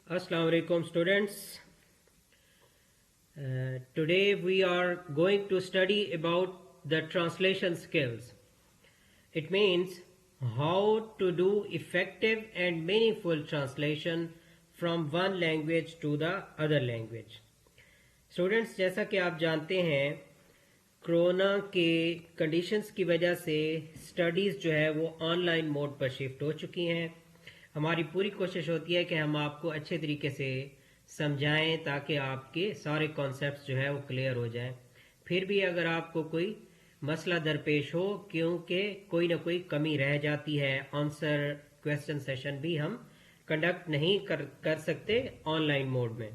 Assalamu alaikum students. Today we are going to study about the translation skills. It means how to do effective and meaningful translation from one language to the other language. Students, जैसा कि आप जानते हैं corona के conditions की वजह से studies जो है वो ऑनलाइन मोड पर शिफ्ट हो चुकी हैं. हमारी पूरी कोशिश होती है कि हम आपको अच्छे तरीके से समझाएं ताकि आपके सारे कॉन्सेप्ट्स जो है वो क्लियर हो जाएं. फिर भी अगर आपको कोई मसला दरपेश हो क्योंकि कोई ना कोई कमी रह जाती है, आंसर क्वेश्चन सेशन भी हम कंडक्ट नहीं कर सकते ऑनलाइन मोड में,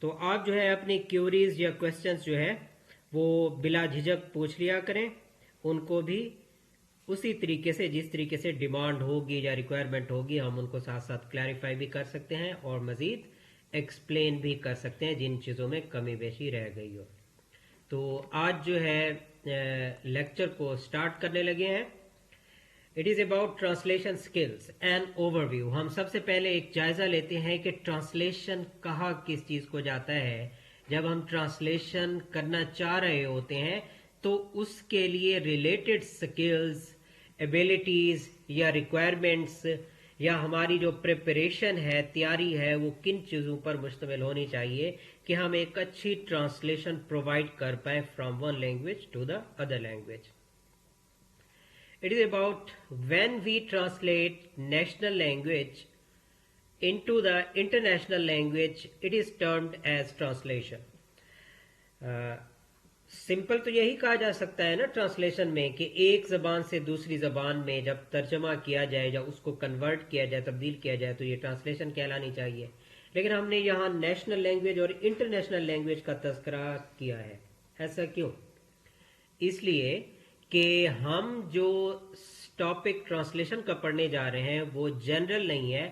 तो आप जो है अपनी क्यूरीज या क्वेश्चंस जो है वो बिला झिझक पूछ लिया करें. उनको भी उसी तरीके से जिस तरीके से डिमांड होगी या रिक्वायरमेंट होगी हम उनको साथ साथ क्लैरिफाई भी कर सकते हैं और मज़ीद एक्सप्लेन भी कर सकते हैं जिन चीज़ों में कमी बेशी रह गई हो. तो आज जो है लेक्चर को स्टार्ट करने लगे हैं. It is about translation skills and overview. हम सबसे पहले एक जायज़ा लेते हैं कि ट्रांसलेशन कहाँ किस चीज़ को जाता है. जब हम ट्रांसलेशन करना चाह रहे होते हैं तो उसके लिए रिलेटेड स्किल्स, एबिलिटीज़ या रिक्वायरमेंट्स या हमारी जो प्रिपरेशन है, तैयारी है, वो किन चीज़ों पर मुश्तमिल होनी चाहिए कि हम एक अच्छी ट्रांसलेशन प्रोवाइड कर पाएँ from one language to the other language. It is about when we translate national language into the international language, it is termed as translation. Simple तो यही कहा जा सकता है ना ट्रांसलेशन में कि एक ज़बान से दूसरी ज़बान में जब तर्जमा किया जाए या उसको कन्वर्ट किया जाए, तब्दील किया जाए, तो ये ट्रांसलेशन कहलानी चाहिए. लेकिन हमने यहाँ नेशनल लैंग्वेज और इंटरनेशनल लैंग्वेज का तज़किरा किया है. ऐसा क्यों? इसलिए कि हम जो टॉपिक ट्रांसलेशन का पढ़ने जा रहे हैं वो जनरल नहीं है.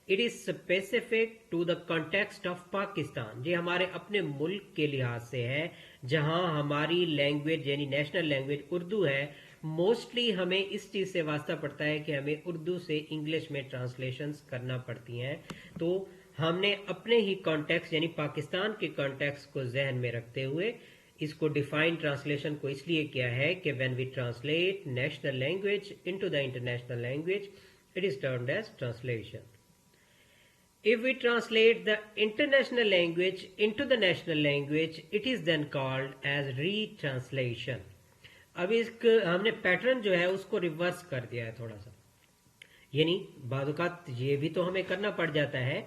It is specific to the context of Pakistan. ये हमारे अपने मुल्क के लिहाज से है जहां हमारी लैंग्वेज यानी नेशनल लैंग्वेज उर्दू है. मोस्टली हमें इस चीज़ से वास्ता पड़ता है कि हमें उर्दू से इंग्लिश में ट्रांसलेशंस करना पड़ती हैं. तो हमने अपने ही कॉन्टेक्स्ट यानी पाकिस्तान के कॉन्टेक्स्ट को जहन में रखते हुए इसको डिफाइन ट्रांसलेशन को इसलिए किया है कि when we translate national language into the international language it is termed as translation. If we translate the international language into the national language it is then called as retranslation. अब इसक हमने pattern जो है उसको reverse कर दिया है थोड़ा सा. यानी बाज़ ये भी तो हमें करना पड़ जाता है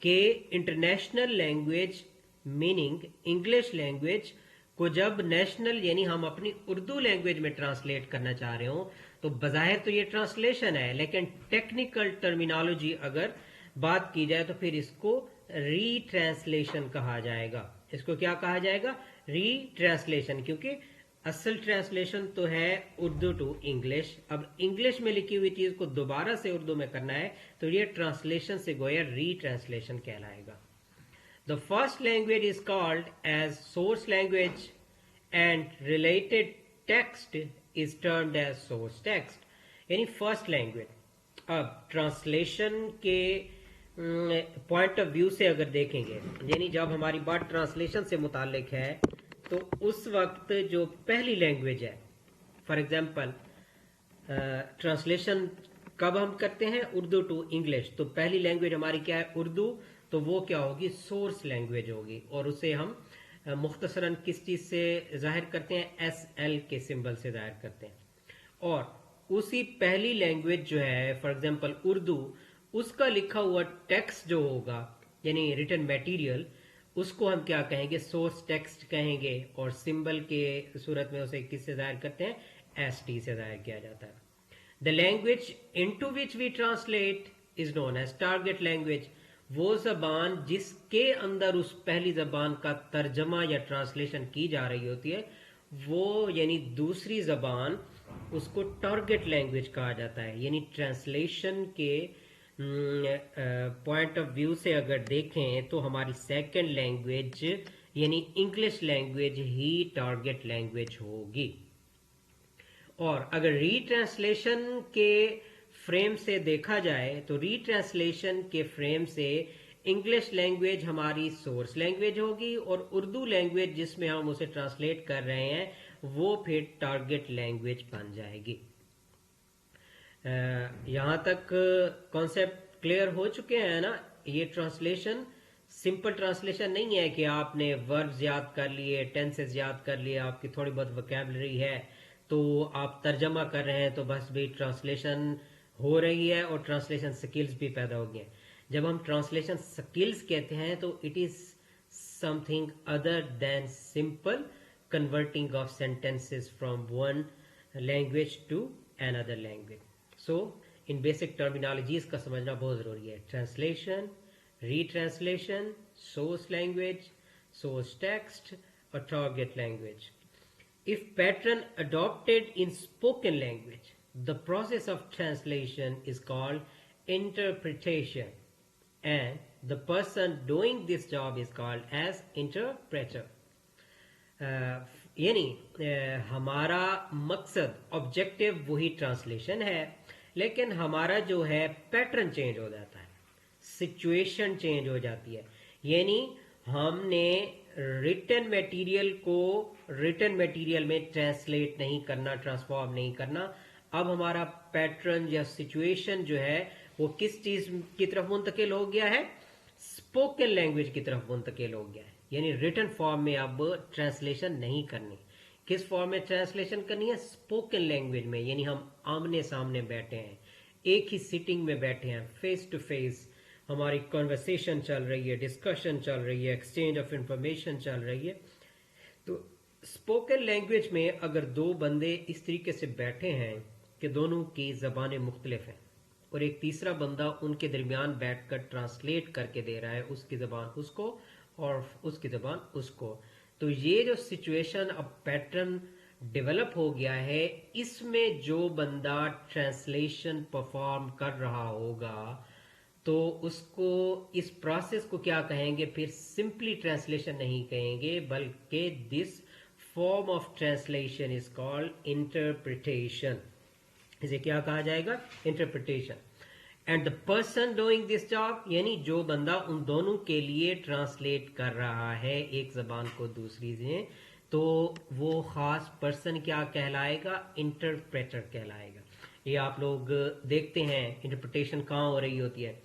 कि international language meaning English language को जब नेशनल यानी हम अपनी उर्दू लैंग्वेज में ट्रांसलेट करना चाह रहे हो तो बज़ाहिर तो ये ट्रांसलेशन है, लेकिन टेक्निकल टर्मिनोलॉजी अगर बात की जाए तो फिर इसको रीट्रांसलेशन कहा जाएगा. इसको क्या कहा जाएगा? रीट्रांसलेशन. क्योंकि असल ट्रांसलेशन तो है उर्दू टू इंग्लिश. अब इंग्लिश में लिखी हुई चीज को दोबारा से उर्दू में करना है तो ये ट्रांसलेशन से गोया रीट्रांसलेशन कहलाएगा. The first language is called as source language and related text is termed as source text. यानी first language. अब ट्रांसलेशन के पॉइंट ऑफ व्यू से अगर देखेंगे यानी जब हमारी बात ट्रांसलेशन से मुतालिक है तो उस वक्त जो पहली लैंग्वेज है, फॉर एग्जांपल ट्रांसलेशन कब हम करते हैं उर्दू टू इंग्लिश, तो पहली लैंग्वेज हमारी क्या है? उर्दू. तो वो क्या होगी? सोर्स लैंग्वेज होगी. और उसे हम मुख्तसरन किस चीज़ से जाहिर करते हैं? SL के सिंबल से जाहिर करते हैं. और उसी पहली लैंग्वेज जो है फॉर एग्जांपल उर्दू, उसका लिखा हुआ टेक्स्ट जो होगा यानी रिटन मटेरियल, उसको हम क्या कहेंगे? सोर्स टेक्स्ट कहेंगे. और सिंबल के सूरत में उसे किससे जाहिर करते हैं? ST से जाहिर किया जाता है. The language into which we translate is known as target language. वो जबान जिसके अंदर उस पहली जबान का तर्जमा या ट्रांसलेशन की जा रही होती है वो यानी दूसरी जबान, उसको टारगेट लैंग्वेज कहा जाता है. यानी ट्रांसलेशन के पॉइंट ऑफ व्यू से अगर देखें तो हमारी सेकंड लैंग्वेज यानी इंग्लिश लैंग्वेज ही टारगेट लैंग्वेज होगी. और अगर रीट्रांसलेशन के फ्रेम से देखा जाए तो रीट्रांसलेशन के फ्रेम से इंग्लिश लैंग्वेज हमारी सोर्स लैंग्वेज होगी और उर्दू लैंग्वेज जिसमें हम उसे ट्रांसलेट कर रहे हैं वो फिर टारगेट लैंग्वेज बन जाएगी। यहाँ तक कॉन्सेप्ट क्लियर हो चुके हैं ना। ये ट्रांसलेशन सिंपल ट्रांसलेशन नहीं है कि आपने वर्ब्स याद कर लिए, टेंसेस याद कर लिए, आपकी थोड़ी बहुत वोकैबुलरी है तो आप तर्जमा कर रहे हैं तो बस भी ट्रांसलेशन हो रही है और ट्रांसलेशन स्किल्स भी पैदा हो गए हैं। जब हम ट्रांसलेशन स्किल्स कहते हैं तो it is something other than simple converting of sentences from one language to another language. So in basic terminologies का समझना बहुत जरूरी है। Translation, retranslation, source language, source text और target language. If pattern adopted in spoken language, the process of translation is called interpretation, and the person doing this job is called as interpreter. यानी हमारा मकसद objective वही translation है, लेकिन हमारा जो है पैटर्न चेंज हो जाता है, सिचुएशन चेंज हो जाती है। यानी हमने रिटन मटेरियल को रिटन मटेरियल में ट्रांसलेट नहीं करना, ट्रांसफॉर्म नहीं करना। अब हमारा पैटर्न या सिचुएशन जो है वो किस चीज की तरफ मुंतकिल हो गया है? स्पोकन लैंग्वेज की तरफ मुंतकिल हो गया है। यानी रिटन फॉर्म में अब ट्रांसलेशन नहीं करनी। किस फॉर्म में ट्रांसलेशन करनी है? स्पोकन लैंग्वेज में। यानी हम आमने सामने बैठे हैं, एक ही सिटिंग में बैठे हैं, फेस टू फेस हमारी कॉन्वर्सेशन चल रही है, डिस्कशन चल रही है, एक्सचेंज ऑफ इंफॉर्मेशन चल रही है। तो स्पोकन लैंग्वेज में अगर दो बंदे इस तरीके से बैठे हैं कि दोनों की जबानें मुख्तलिफ हैं और एक तीसरा बंदा उनके दरमियान बैठकर ट्रांसलेट करके दे रहा है, उसकी जबान उसको और उसकी जबान उसको, तो ये जो सिचुएशन अब पैटर्न डेवलप हो गया है, इसमें जो बंदा ट्रांसलेशन परफॉर्म कर रहा होगा तो उसको इस प्रोसेस को क्या कहेंगे? फिर सिंपली ट्रांसलेशन नहीं कहेंगे, बल्कि this form of translation is called interpretation. इसे क्या कहा जाएगा? Interpretation. And the person doing this job, यानी जो बंदा उन दोनों के लिए ट्रांसलेट कर रहा है एक जबान को दूसरी से, तो वो खास पर्सन क्या कहलाएगा? इंटरप्रेटर कहलाएगा। ये आप लोग देखते हैं इंटरप्रिटेशन कहाँ हो रही होती है,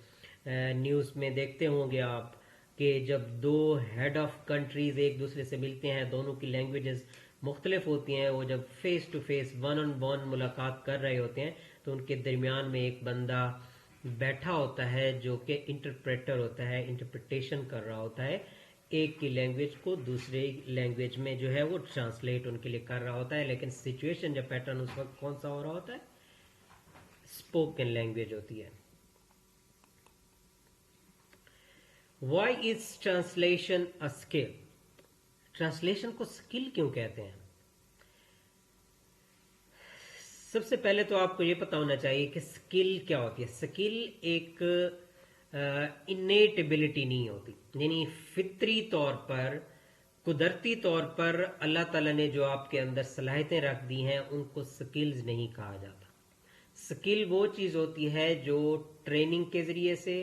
न्यूज़ में देखते होंगे आप कि जब दो हेड ऑफ कंट्रीज एक दूसरे से मिलते हैं, दोनों की लैंग्वेजेस मुख्तलिफ होती हैं, वो जब face to face one on one मुलाकात कर रहे होते हैं तो उनके दरमियान में एक बंदा बैठा होता है जो कि इंटरप्रेटर होता है, इंटरप्रिटेशन कर रहा होता है, एक की लैंग्वेज को दूसरे लैंग्वेज में जो है वो ट्रांसलेट उनके लिए कर रहा होता है। लेकिन सिचुएशन या पैटर्न उस वक्त कौन सा हो रहा होता है? स्पोकन लैंग्वेज होती है। Why is translation a skill? Translation को स्किल क्यों कहते हैं? सबसे पहले तो आपको ये पता होना चाहिए कि स्किल क्या होती है। स्किल एक इनेट एबिलिटी नहीं होती, यानी फितरी तौर पर, कुदरती तौर पर अल्लाह ताला ने जो आपके अंदर सलाहियतें रख दी हैं उनको स्किल्स नहीं कहा जाता। स्किल वो चीज़ होती है जो ट्रेनिंग के ज़रिए से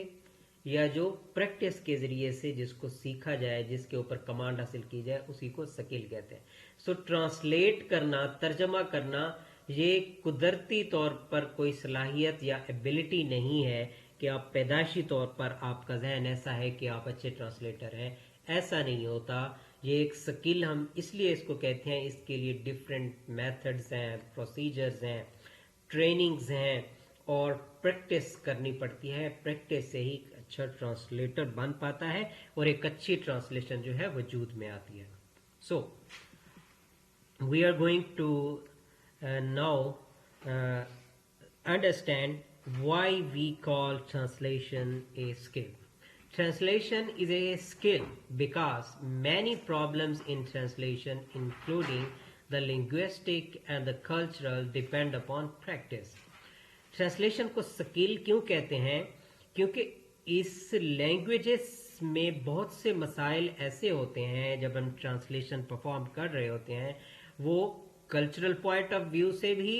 या जो प्रैक्टिस के ज़रिए से जिसको सीखा जाए, जिसके ऊपर कमांड हासिल की जाए, उसी को स्किल कहते हैं। सो ट्रांसलेट करना, तर्जमा करना, ये कुदरती तौर पर कोई सलाहियत या एबिलिटी नहीं है कि आप पैदाइशी तौर पर आपका जहन ऐसा है कि आप अच्छे ट्रांसलेटर हैं, ऐसा नहीं होता। ये एक स्किल हम इसलिए इसको कहते हैं, इसके लिए डिफरेंट मेथड्स हैं, प्रोसीजर्स हैं, ट्रेनिंग्स हैं और प्रैक्टिस करनी पड़ती है। प्रैक्टिस से ही अच्छा ट्रांसलेटर बन पाता है और एक अच्छी ट्रांसलेशन जो है वजूद में आती है। So we are going to now understand why we call translation a skill. Translation is a skill because many problems in translation, including the linguistic and the cultural, depend upon practice. Translation को skill क्यों कहते हैं? क्योंकि इस languages में बहुत से मसाइल ऐसे होते हैं जब हम ट्रांसलेशन परफॉर्म कर रहे होते हैं, वो कल्चरल पॉइंट ऑफ व्यू से भी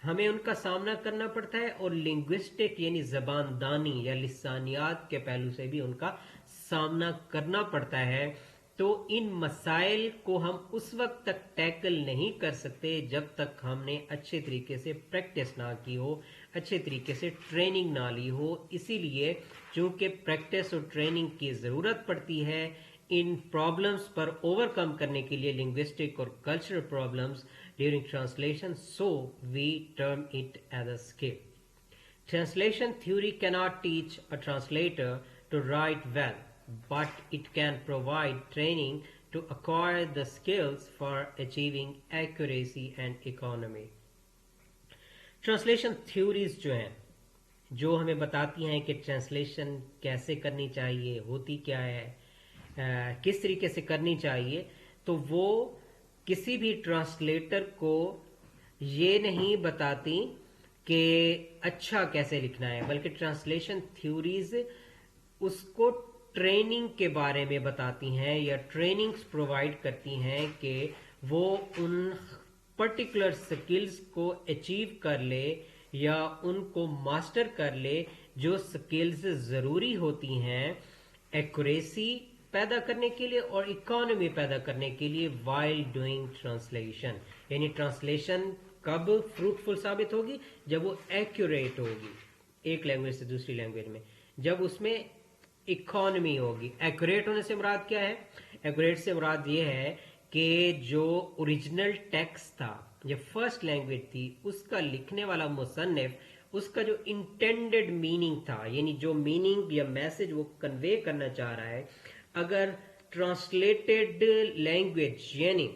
ہمیں ان کا سامنا کرنا پڑتا ہے، اور لنگوسٹک یعنی زبان دانی یا لسانیات کے پہلو سے بھی ان کا سامنا کرنا پڑتا ہے۔ تو ان مسائل کو ہم اس وقت تک ٹیکل نہیں کر سکتے جب تک ہم نے اچھے طریقے سے پریکٹس نہ کی ہو، اچھے طریقے سے ٹریننگ نہ لی ہو۔ اسی لیے چونکہ پریکٹس اور ٹریننگ کی ضرورت پڑتی ہے ان پرابلمس پر اوور کم کرنے کے لیے، لنگوسٹک اور cultural problems during translation, so we term it as a skill. Translation theory cannot teach a translator to write well, but it can provide training to acquire the skills for achieving accuracy and economy. Translation theories جو ہیں، جو ہمیں بتاتی ہیں کہ translation کیسے کرنی چاہیے، ہوتی کیا ہے، کس طریقے سے کرنی چاہیے، تو وہ کسی بھی ٹرانسلیٹر کو یہ نہیں بتاتی کہ اچھا کیسے لکھنا ہے، بلکہ ٹرانسلیشن تھیوریز اس کو ٹریننگ کے بارے میں بتاتی ہیں یا ٹریننگز پرووائڈ کرتی ہیں کہ وہ ان پرٹیکولر سکلز کو اچیو کر لے یا ان کو ماسٹر کر لے جو سکلز ضروری ہوتی ہیں ایکوریسی پیدا کرنے کے لیے اور اکانومی پیدا کرنے کے لیے وائل ڈوئنگ ٹرانسلیشن. یعنی ٹرانسلیشن کب فروٹفل ثابت ہوگی؟ جب وہ ایکوریٹ ہوگی ایک لینگویج سے دوسری لینگویج میں، جب اس میں اکانومی ہوگی. ایکوریٹ ہونے سے مراد کیا ہے؟ ایکوریٹ سے مراد یہ ہے کہ جو اوریجنل ٹیکسٹ تھا یا فرسٹ لینگویج تھی اس کا لکھنے والا مصنف، اس کا جو انٹینڈڈ میننگ تھا، یعنی جو میننگ یا میسج وہ کنوے کرنا چاہ رہا ہے، اگر ٹرانسلیٹڈ لینگویج یعنی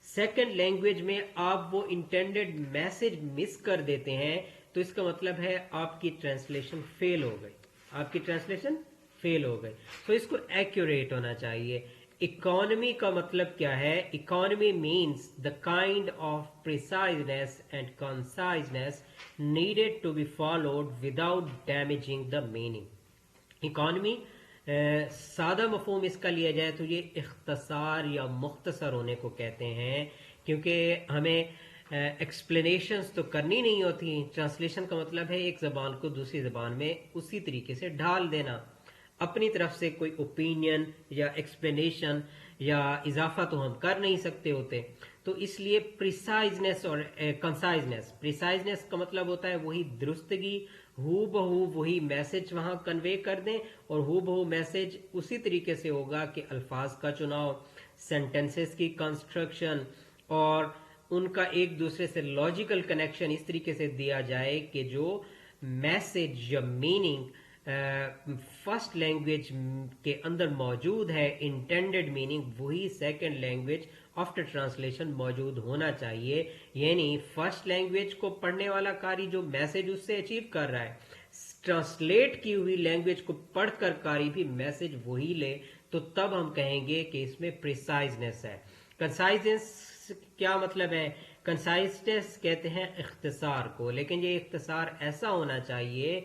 سیکنڈ لینگویج میں آپ وہ انٹینڈڈ میسج مس کر دیتے ہیں تو اس کا مطلب ہے آپ کی ٹرانسلیشن فیل ہو گئی، آپ کی ٹرانسلیشن فیل ہو گئی. تو اس کو ایکوریٹ ہونا چاہیے. اکانومی کا مطلب کیا ہے؟ Economy means the kind of preciseness and conciseness needed to be followed without damaging the meaning. Economy سادہ مفہوم اس کا لیا جائے تو یہ اختصار یا مختصر ہونے کو کہتے ہیں، کیونکہ ہمیں ایکسپلینیشنز تو کرنی نہیں ہوتی. ٹرانسلیشن کا مطلب ہے ایک زبان کو دوسری زبان میں اسی طریقے سے ڈھال دینا. اپنی طرف سے کوئی اوپینین یا ایکسپلینیشن یا اضافہ تو ہم کر نہیں سکتے ہوتے. تو اس لیے پریسائزنیس اور کنسائزنیس، پریسائزنیس کا مطلب ہوتا ہے وہی درستگی، ہو بہو وہی میسج وہاں کنوے کر دیں، اور ہو بہو میسج اسی طریقے سے ہوگا کہ الفاظ کا چناؤ، سینٹنسز کی کنسٹرکشن اور ان کا ایک دوسرے سے لاجیکل کنیکشن اس طریقے سے دیا جائے کہ جو میسج یا میننگ فرسٹ لینگویج کے اندر موجود ہے، انٹینڈڈ میننگ وہی سیکنڈ لینگویج آفٹر ٹرانسلیشن موجود ہونا چاہیے. یعنی فرسٹ لینگویج کو پڑھنے والا قاری جو میسج اس سے اچیو کر رہا ہے، ٹرانسلیٹ کی ہوئی لینگویج کو پڑھ کر قاری بھی میسج وہی لے، تو تب ہم کہیں گے کہ اس میں پریسائزنیس ہے. کنسائزنیس کیا مطلب ہے؟ کنسائزنیس کہتے ہیں اختصار کو، لیکن یہ اختصار ایسا ہونا چاہیے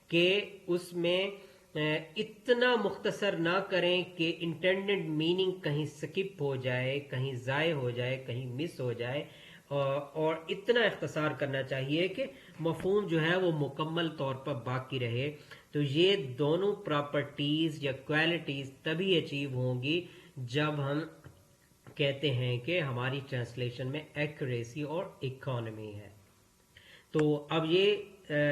کہ اس میں اتنا مختصر نہ کریں کہ انٹینڈڈ میننگ کہیں سکپ ہو جائے، کہیں ضائع ہو جائے، کہیں مس ہو جائے، اور اتنا اختصار کرنا چاہیے کہ مفہوم جو ہے وہ مکمل طور پر باقی رہے. تو یہ دونوں پراپرٹیز یا کوالٹیز تبھی اچیو ہوں گی جب ہم کہتے ہیں کہ ہماری ٹرانسلیشن میں ایکوریسی اور اکانومی ہے. تو اب یہ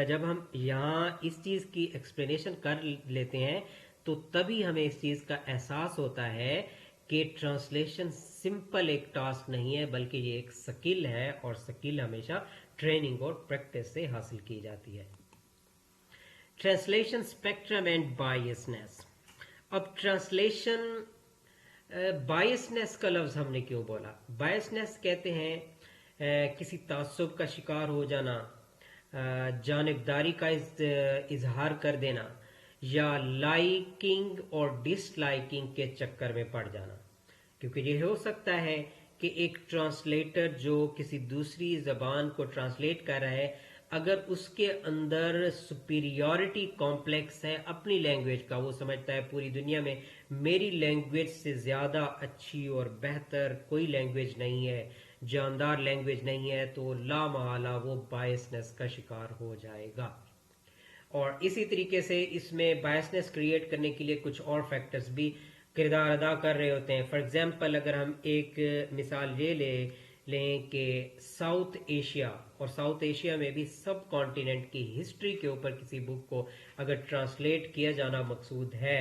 جب ہم یہاں اس چیز کی ایکسپلینیشن کر لیتے ہیں تو تبھی ہمیں اس چیز کا احساس ہوتا ہے کہ ٹرانسلیشن سمپل ایک ٹاسک نہیں ہے، بلکہ یہ ایک سکل ہے، اور سکل ہمیشہ ٹریننگ اور پریکٹس سے حاصل کی جاتی ہے. Translation spectrum and biasness. اب ٹرانسلیشن بائسنیس کا لفظ ہم نے کیوں بولا؟ بائسنیس کہتے ہیں کسی تعصب کا شکار ہو جانا، جانبداری کا اظہار کر دینا، یا لائکنگ اور ڈس لائکنگ کے چکر میں پڑ جانا. کیونکہ یہ ہو سکتا ہے کہ ایک ٹرانسلیٹر جو کسی دوسری زبان کو ٹرانسلیٹ کر رہا ہے، اگر اس کے اندر سپیریورٹی کمپلیکس ہے اپنی لینگویج کا، وہ سمجھتا ہے پوری دنیا میں میری لینگویج سے زیادہ اچھی اور بہتر کوئی لینگویج نہیں ہے، जानदार लैंग्वेज नहीं है तो लामहला वो बायसनेस का शिकार हो जाएगा। और इसी तरीके से इसमें बायसनेस क्रिएट करने के लिए कुछ और फैक्टर्स भी किरदार अदा कर रहे होते हैं। फॉर एग्जांपल अगर हम एक मिसाल ये लें कि साउथ एशिया, और साउथ एशिया में भी सब कॉन्टिनेंट की हिस्ट्री के ऊपर किसी बुक को अगर ट्रांसलेट किया जाना मकसूद है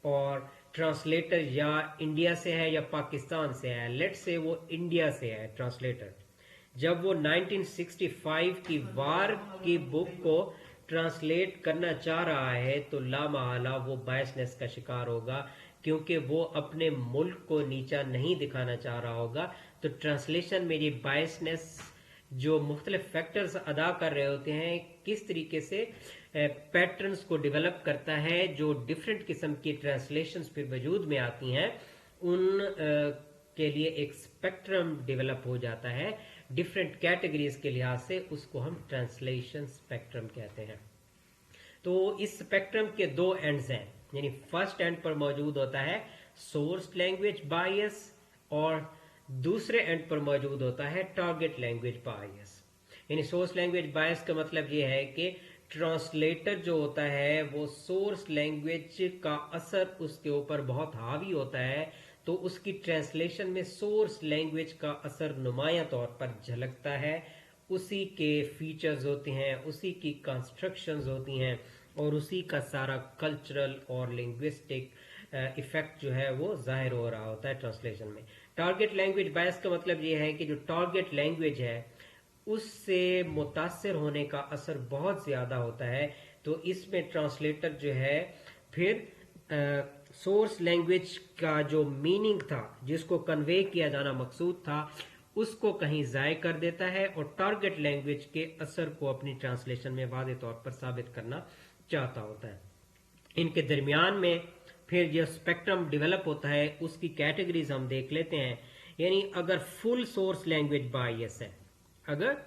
और ट्रांसलेटर या इंडिया से है या पाकिस्तान से है, लेट से वो इंडिया से है ट्रांसलेटर, जब वो 1965 की वार की बुक को ट्रांसलेट करना चाह रहा है तो लामहला वो बायसनेस का शिकार होगा, क्योंकि वो अपने मुल्क को नीचा नहीं दिखाना चाह रहा होगा। तो ट्रांसलेशन में ये बायसनेस जो मुख्तलिफ फैक्टर्स अदा कर रहे होते हैं, किस तरीके से पैटर्न्स को डेवलप करता है, जो डिफरेंट किस्म की ट्रांसलेशंस फिर वजूद में आती हैं, उन के लिए एक स्पेक्ट्रम डेवलप हो जाता है डिफरेंट कैटेगरीज के लिहाज से, उसको हम ट्रांसलेशन स्पेक्ट्रम कहते हैं। तो इस स्पेक्ट्रम के दो एंड्स हैं, यानी फर्स्ट एंड पर मौजूद होता है सोर्स लैंग्वेज बायस और दूसरे एंड पर मौजूद होता है टारगेट लैंग्वेज बायस। यानी सोर्स लैंग्वेज बायस का मतलब ये है कि ट्रांसलेटर जो होता है वो सोर्स लैंग्वेज का असर उसके ऊपर बहुत हावी होता है, तो उसकी ट्रांसलेशन में सोर्स लैंग्वेज का असर नुमाया तौर पर झलकता है, उसी के फीचर्स होते हैं, उसी की कंस्ट्रक्शंस होती हैं और उसी का सारा कल्चरल और लिंग्विस्टिक इफेक्ट जो है वो जाहिर हो रहा होता है ट्रांसलेशन में। टारगेट लैंग्वेज बायस का मतलब ये है कि जो टारगेट लैंग्वेज है उससे मुतासर होने का असर बहुत ज़्यादा होता है, तो इसमें ट्रांसलेटर जो है फिर सोर्स लैंग्वेज का जो मीनिंग था, जिसको कन्वे किया जाना मकसूद था, उसको कहीं ज़ाय कर देता है और टारगेट लैंग्वेज के असर को अपनी ट्रांसलेशन में वाज़ेह तौर पर साबित करना चाहता होता है। इनके दरमियान में फिर जो स्पेक्ट्रम डेवलप होता है उसकी कैटेगरीज हम देख लेते हैं। यानी अगर फुल सोर्स लैंग्वेज बायस है, अगर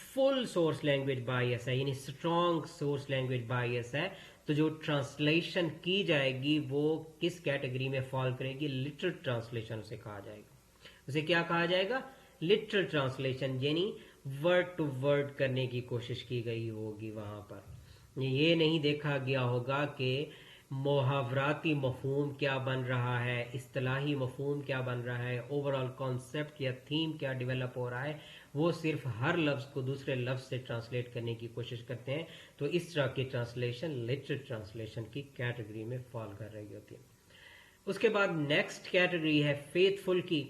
फुल सोर्स लैंग्वेज बायस है यानी स्ट्रॉन्ग सोर्स लैंग्वेज बायस है, तो जो ट्रांसलेशन की जाएगी वो किस कैटेगरी में फॉल करेगी? लिटरल ट्रांसलेशन उसे कहा जाएगा। उसे क्या कहा जाएगा? लिटरल ट्रांसलेशन, यानी वर्ड टू वर्ड करने की कोशिश की गई होगी। वहां पर ये नहीं देखा गया होगा कि मुहावराती मफहूम क्या बन रहा है, इस्तिलाही मफहूम क्या बन रहा है, ओवरऑल कॉन्सेप्ट या थीम क्या डेवलप हो रहा है, वो सिर्फ हर लफ्ज़ को दूसरे लफ्ज़ से ट्रांसलेट करने की कोशिश करते हैं। तो इस तरह की ट्रांसलेशन लिटरल ट्रांसलेशन की कैटेगरी में फॉल कर रही होती है। उसके बाद नेक्स्ट कैटेगरी है फेथफुल की।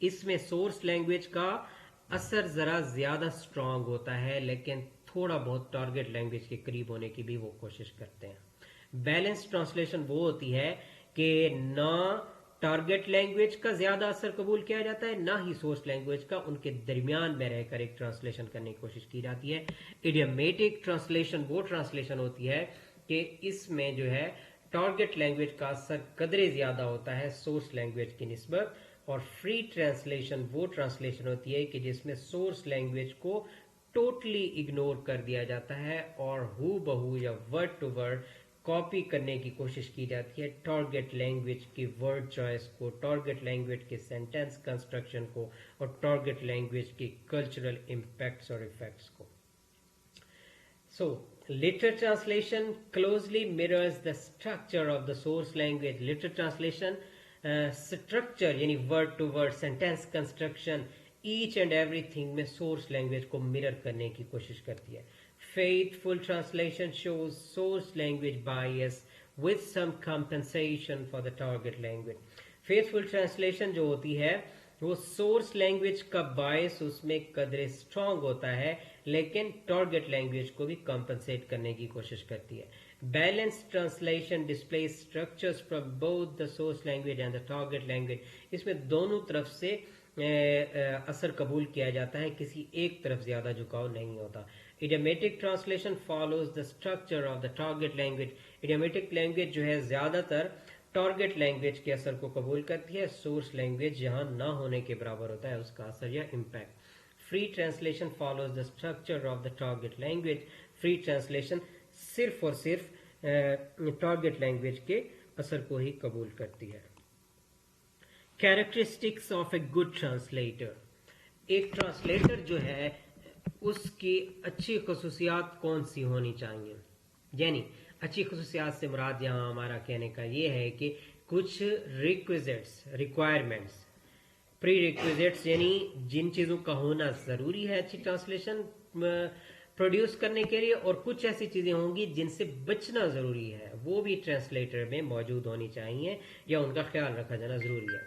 इसमें सोर्स लैंग्वेज का असर ज़रा ज़्यादा स्ट्रांग होता है, लेकिन थोड़ा बहुत टारगेट लैंग्वेज के करीब होने की भी वो कोशिश करते हैं। बैलेंस ट्रांसलेशन वो होती है कि ना टारगेट लैंग्वेज का ज्यादा असर कबूल किया जाता है, ना ही सोर्स लैंग्वेज का, उनके दरमियान में रहकर एक ट्रांसलेशन करने की कोशिश की जाती है। इडियमेटिक ट्रांसलेशन वो ट्रांसलेशन होती है कि इसमें जो है टारगेट लैंग्वेज का असर कदरे ज्यादा होता है सोर्स लैंग्वेज की निस्बत, और फ्री ट्रांसलेशन वो ट्रांसलेशन होती है कि जिसमें सोर्स लैंग्वेज को टोटली इग्नोर कर दिया जाता है और हु बहू या वर्ड टू वर्ड कॉपी करने की कोशिश की जाती है टारगेट लैंग्वेज की वर्ड चॉइस को, टारगेट लैंग्वेज के सेंटेंस कंस्ट्रक्शन को और टारगेट लैंग्वेज की कल्चरल इम्पैक्ट्स और इफेक्ट्स को। So, literal translation closely mirrors the structure of the source language. Literal translation structure यानी word to word sentence construction each and everything में source language को mirror करने की कोशिश करती है। Faithful translation shows source language bias with some compensation for the target language. Faithful translation जो होती है वो सोर्स लैंग्वेज का बायस उसमें कदरे स्ट्रांग होता है, लेकिन टारगेट लैंग्वेज को भी कॉम्पनसेट करने की कोशिश करती है। Balance translation display structures from both the source language and the target language. इसमें दोनों तरफ से असर कबूल किया जाता है, किसी एक तरफ ज्यादा झुकाव नहीं होता। Idiomatic translation follows the structure of the target language. Idiomatic language जो है ज्यादातर टारगेट लैंग्वेज के असर को कबूल करती है, सोर्स लैंग्वेज जहां ना होने के बराबर होता है उसका असर या impact. Free translation follows the structure of the target language. Free translation सिर्फ और सिर्फ टारगेट लैंग्वेज के असर को ही कबूल करती है। Characteristics of a good translator. ایک ٹرانسلیٹر جو ہے اس کی اچھی خصوصیات کون سی ہونی چاہیے؟ یعنی اچھی خصوصیات سے مراد یہاں ہمارا کہنے کا یہ ہے کہ کچھ ریکوائرمنٹس پری ریکویزٹس یعنی جن چیزوں کا ہونا ضروری ہے اچھی ٹرانسلیشن پروڈیوس کرنے کے لیے، اور کچھ ایسی چیزیں ہوں گی جن سے بچنا ضروری ہے، وہ بھی ٹرانسلیٹر میں موجود ہونی چاہیے یا ان کا خیال رکھا جانا ضروری ہے۔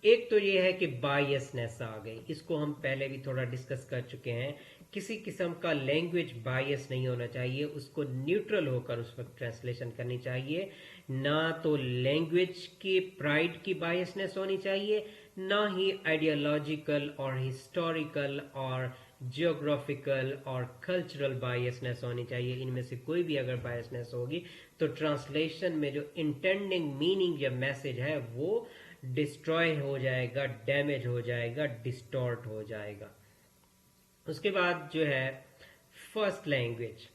ایک تو یہ ہے کہ بائیسنیس آ گئی، اس کو ہم پہلے بھی تھوڑا ڈسکس کر چکے ہیں۔ کسی قسم کا لینگویج بائیس نہیں ہونا چاہیے، اس کو نیوٹرل ہو کر اس وقت ٹرانسلیشن کرنی چاہیے۔ نہ تو لینگویج کی پرائڈ کی بائیسنیس ہونی چاہیے، نہ ہی آئیڈیالوجیکل اور ہسٹوریکل اور جیوگرافیکل اور کلچرل بائیسنیس ہونی چاہیے۔ ان میں سے کوئی بھی اگر بائیسنیس ہوگی تو ٹرانسلیشن میں جو انٹینڈنگ میننگ یا میسج ہے وہ ڈسٹروائے ہو جائے گا، ڈیمیج ہو جائے گا، ڈسٹورٹ ہو جائے گا۔ اس کے بعد جو ہے فرسٹ لینگویج۔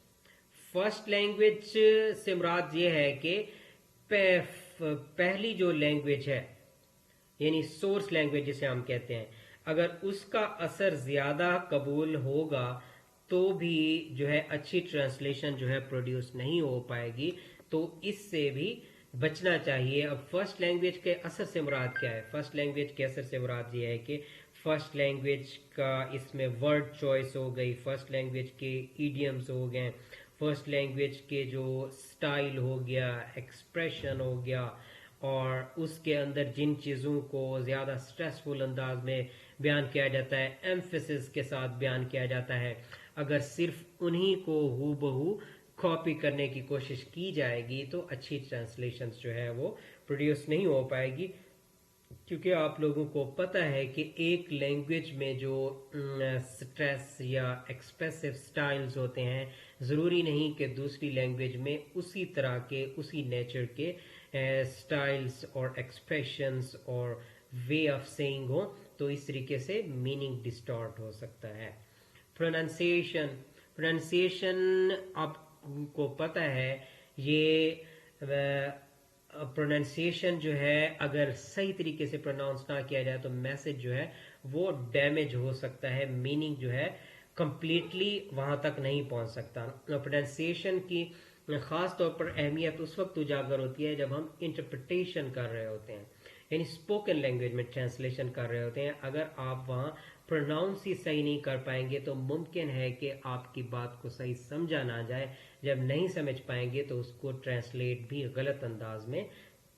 فرسٹ لینگویج سے مراد یہ ہے کہ پہلی جو لینگویج ہے یعنی سورس لینگویج جسے ہم کہتے ہیں، اگر اس کا اثر زیادہ قبول ہوگا تو بھی جو ہے اچھی ٹرانسلیشن جو ہے پروڈیوس نہیں ہو پائے گی، تو اس سے بھی بچنا چاہیے۔ اب فرسٹ لینگویج کے اثر سے مراد کیا ہے؟ فرسٹ لینگویج کے اثر سے مراد یہ ہے کہ فرسٹ لینگویج کا اس میں ورڈ چوائس ہو گئی، فرسٹ لینگویج کے ایڈیمز ہو گئے، فرسٹ لینگویج کے جو سٹائل ہو گیا، ایکسپریشن ہو گیا، اور اس کے اندر جن چیزوں کو زیادہ سٹریسفل انداز میں بیان کیا جاتا ہے، ایمفیسس کے ساتھ بیان کیا جاتا ہے، اگر صرف انہی کو ہو بہو کاپی کرنے کی کوشش کی جائے گی تو اچھی ٹرانسلیشنز جو ہے وہ پروڈیوس نہیں ہو پائے گی، کیونکہ آپ لوگوں کو پتہ ہے کہ ایک لینگویج میں جو سٹریس یا ایکسپریسو سٹائلز ہوتے ہیں، ضروری نہیں کہ دوسری لینگویج میں اسی طرح کے اسی نیچر کے سٹائلز اور ایکسپریشنز اور وے آف سیئنگ ہوں، تو اس طریقے سے میننگ ڈسٹارٹ ہو سکتا ہے۔ پروننسیشن آپ کو پتہ ہے، یہ پروننسیشن جو ہے اگر صحیح طریقے سے پروناؤنس نہ کیا جائے تو میسج جو ہے وہ ڈیمیج ہو سکتا ہے، میننگ جو ہے کمپلیٹلی وہاں تک نہیں پہنچ سکتا۔ پروننسیشن کی خاص طور پر اہمیت اس وقت اجاگر ہوتی ہے جب ہم انٹرپریٹیشن کر رہے ہوتے ہیں، یعنی اسپوکن لینگویج میں ٹرانسلیشن کر رہے ہوتے ہیں۔ اگر آپ وہاں پروناؤنس ہی صحیح نہیں کر پائیں گے تو ممکن ہے کہ آپ کی بات کو صحیح سمجھا نہ جائے، جب نہیں سمجھ پائیں گے تو اس کو ٹرانسلیٹ بھی غلط انداز میں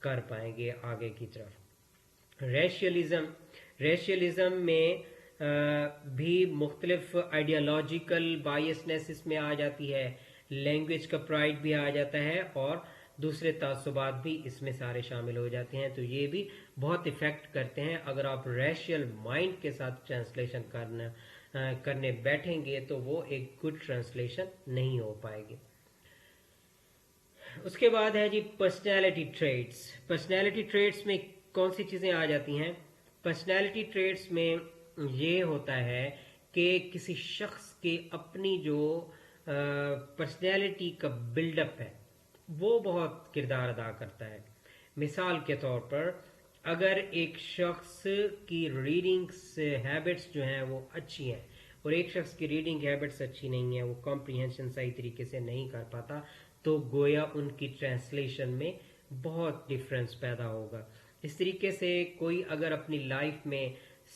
کر پائیں گے آگے کی طرف۔ ریشیلزم میں بھی مختلف آئیڈیالوجیکل بائیسنیس اس میں آ جاتی ہے، لینگویج کا پرائڈ بھی آ جاتا ہے، اور دوسرے تعصبات بھی اس میں سارے شامل ہو جاتے ہیں، تو یہ بھی بہت افیکٹ کرتے ہیں۔ اگر آپ ریشیل مائنڈ کے ساتھ ٹرانسلیشن کرنے بیٹھیں گے تو وہ ایک گڈ ٹرانسلیشن نہیں ہو پائے گی۔ اس کے بعد ہے جی پرسنالٹی ٹریٹس۔ پرسنالٹی ٹریٹس میں کون سی چیزیں آ جاتی ہیں؟ پرسنالٹی ٹریٹس میں یہ ہوتا ہے کہ کسی شخص کے اپنی جو پرسنالٹی کا بلڈ اپ ہے وہ بہت کردار ادا کرتا ہے۔ مثال کے طور پر اگر ایک شخص کی ریڈنگ ہیبٹس جو ہیں وہ اچھی ہیں اور ایک شخص کی ریڈنگ ہیبٹس اچھی نہیں ہیں، وہ کمپریہنشن صحیح طریقے سے نہیں کر پاتا، تو گویا ان کی ٹرانسلیشن میں بہت ڈفرنس پیدا ہوگا۔ اس طریقے سے کوئی اگر اپنی لائف میں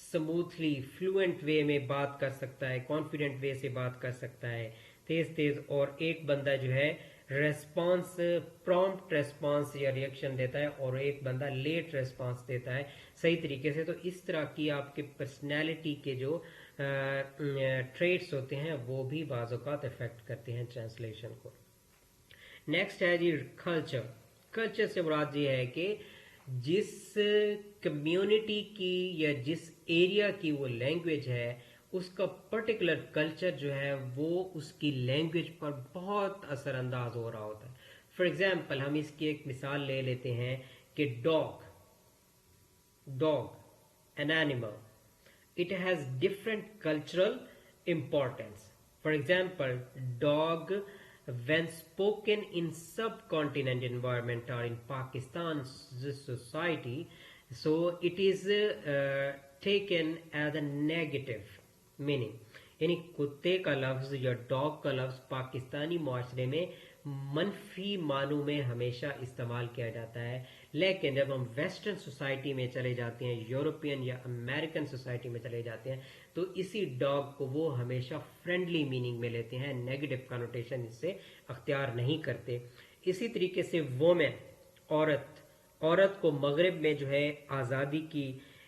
سموتھلی فلوئنٹ وے میں بات کر سکتا ہے، کانفیڈنٹ وے سے بات کر سکتا ہے تیز، اور ایک بندہ جو ہے ریسپانس پرومپٹ ریسپانس یا ریئیکشن دیتا ہے اور ایک بندہ لیٹ ریسپانس دیتا ہے صحیح طریقے سے، تو اس طرح کی آپ کے پرسنالٹی کے جو ٹریٹس ہوتے ہیں وہ بھی بعض اوقات افیکٹ کرتے ہیں ٹرانسلیشن کو۔ نیکسٹ ہے جی کلچر۔ کلچر سے مراد یہ ہے کہ جس کمیونٹی کی یا جس ایریا کی وہ لینگویج ہے اس کا پرٹیکولر کلچر جو ہے وہ اس کی لینگویج پر بہت اثر انداز ہو رہا ہوتا ہے۔ فار ایگزامپل ہم اس کی ایک مثال لے لیتے ہیں کہ dog an animal, it has different cultural importance. For example, dog when spoken in subcontinent environment or in Pakistan's society, so it is taken as a negative. Meaning यानी कुत्ते का लफ्ज या डॉग का लफ्ज पाकिस्तानी माशरे में मनफी मानों में हमेशा इस्तेमाल किया जाता है, लेकिन जब हम वेस्टर्न सोसाइटी में चले जाते हैं, यूरोपियन या अमेरिकन सोसाइटी में चले जाते हैं, तो इसी डॉग को वो हमेशा फ्रेंडली मीनिंग में लेते हैं, नेगेटिव कनोटेशन इससे अख्तियार नहीं करते। इसी तरीके से वोमेन औरत को मगरिब में जो है आज़ादी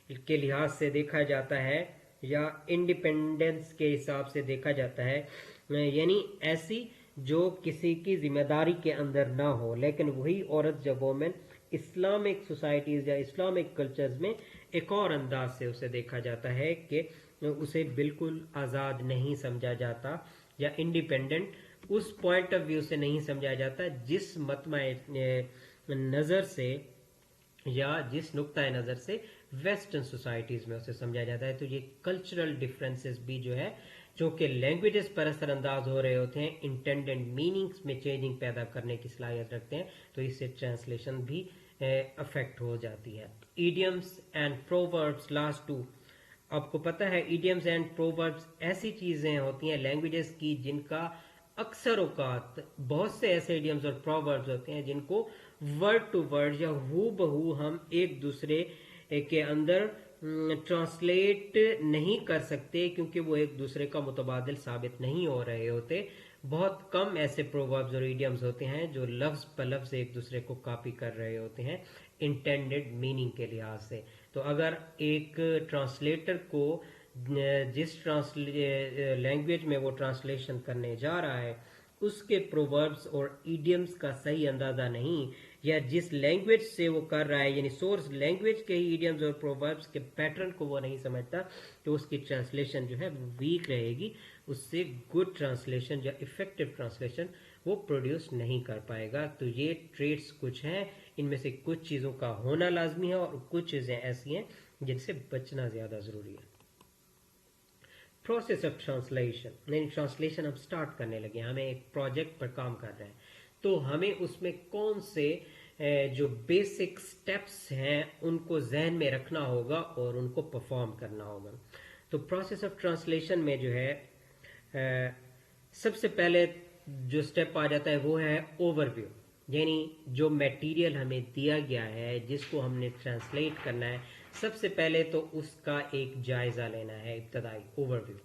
के लिहाज से देखा जाता है या इंडिपेंडेंस के हिसाब से देखा जाता है, यानी ऐसी जो किसी की जिम्मेदारी के अंदर ना हो। लेकिन वही औरत या वोमेन इस्लामिक सोसाइटीज या इस्लामिक कल्चर्स में एक और अंदाज से उसे देखा जाता है कि उसे बिल्कुल आज़ाद नहीं समझा जाता या इंडिपेंडेंट उस पॉइंट ऑफ व्यू से नहीं समझा जाता जिस मतमा नज़र से या जिस नुक्ता नज़र से वेस्टर्न सोसाइटीज़ में उसे समझा जाता है। तो ये कल्चरल डिफरेंसेस भी जो है, चूँकि लैंग्वेजेस पर असरअंदाज हो रहे होते हैं, इंटेंडेड मीनिंग्स में चेंजिंग पैदा करने की सलाहियत रखते हैं, तो इससे ट्रांसलेशन भी अफेक्ट हो जाती है। Idioms and proverbs last two, आपको पता है ईडियम्स एंड प्रोवर्ब्स ऐसी चीज़ें होती हैं लैंग्वेजेस की जिनका अक्सर औकात बहुत से ऐसे इडियम्स और प्रोवर्ब्स होते हैं जिनको वर्ड टू वर्ड या हू बहू हम एक दूसरे के अंदर ट्रांसलेट नहीं कर सकते, क्योंकि वो एक दूसरे का मुतबादिल साबित नहीं हो रहे होते। बहुत कम ऐसे प्रोवर्ब्स और इडियम्स होते हैं जो लफ्ज़ पर लफ्ज़ एक दूसरे को कॉपी कर रहे होते हैं इंटेंडेड मीनिंग के लिहाज से। तो अगर एक ट्रांसलेटर को जिस लैंग्वेज में वो ट्रांसलेशन करने जा रहा है उसके प्रोवर्ब्स और इडियम्स का सही अंदाज़ा नहीं, या जिस लैंग्वेज से वो कर रहा है यानी सोर्स लैंग्वेज के ही इडियम्स और प्रोवर्ब्स के पैटर्न को वो नहीं समझता, तो उसकी ट्रांसलेशन जो है वीक रहेगी, उससे गुड ट्रांसलेशन या इफेक्टिव ट्रांसलेशन वो प्रोड्यूस नहीं कर पाएगा। तो ये ट्रेड्स कुछ हैं, इनमें से कुछ चीज़ों का होना लाजमी है और कुछ चीज़ें ऐसी हैं जिनसे बचना ज़्यादा ज़रूरी है। प्रोसेस ऑफ ट्रांसलेशन, यानी ट्रांसलेशन हम स्टार्ट करने लगे, हमें एक प्रोजेक्ट पर काम कर रहे हैं, तो हमें उसमें कौन से जो बेसिक स्टेप्स हैं उनको जहन में रखना होगा और उनको परफॉर्म करना होगा। तो प्रोसेस ऑफ ट्रांसलेशन में जो है सबसे पहले जो स्टेप आ जाता है वो है ओवरव्यू, यानी जो मटेरियल हमें दिया गया है जिसको हमने ट्रांसलेट करना है, सबसे पहले तो उसका एक जायज़ा लेना है, इब्तदाई ओवरव्यू,